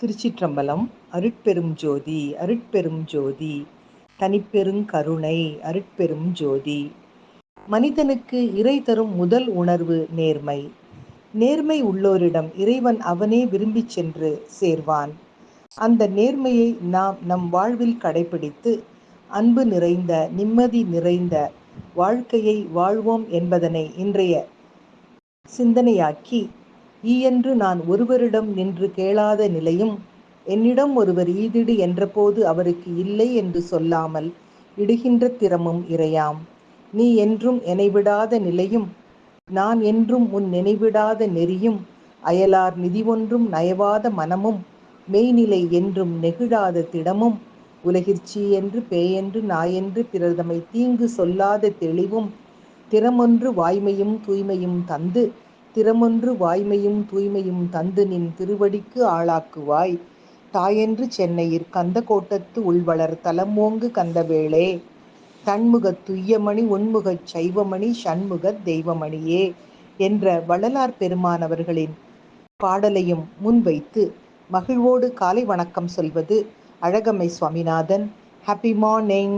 திருச்சிற்றம்பலம். அருட்பெரும் ஜோதி அருட்பெரும் ஜோதி தனிப்பெருங் கருணை அருட்பெரும் ஜோதி. மனிதனுக்கு இறை தரும் முதல் உணர்வு நேர்மை. நேர்மை உள்ளோரிடம் இறைவன் அவனே விரும்பிச் சென்று சேர்வான். அந்த நேர்மையை நாம் நம் வாழ்வில் கடைபிடித்து அன்பு நிறைந்த நிம்மதி நிறைந்த வாழ்க்கையை வாழ்வோம் என்பதனை இன்றைய சிந்தனையாக்கி, ஈயென்று நான் ஒருவரிடம் நின்று கேளாத நிலையும், என்னிடம் ஒருவர் ஈதிடு என்றபோது அவருக்கு இல்லை என்று சொல்லாமல் இடுகின்ற திறமும் இறையாம். நீ என்றும் எனைவிடாத நிலையும், நான் என்றும் உன் நினைவிடாத நெறியும், அயலார் நிதிவொன்றும் நயவாத மனமும், மெய்நிலை என்றும் நெகிழாத திடமும், உலகிற்சீ என்று பேயென்று நாயென்று பிறர்தமை தீங்கு சொல்லாத தெளிவும், திறமொன்று வாய்மையும் தூய்மையும் தந்து திறமொன்று வாய்மையும் தூய்மையும் தந்து நின் திருவடிக்கு ஆளாக்குவாய். தாயென்று சென்னையிற் கந்த கோட்டத்து உள்வளர் தலமோங்கு கந்தவேளே, தன்முகத் துய்யமணி உன்முகச் சைவமணி ஷண்முகத் தெய்வமணியே என்ற வள்ளலார் பெருமான் அவர்களின் பாடலையும் முன்வைத்து மகிழ்வோடு காலை வணக்கம் சொல்வது அழகம்மை சுவாமிநாதன். Happy morning.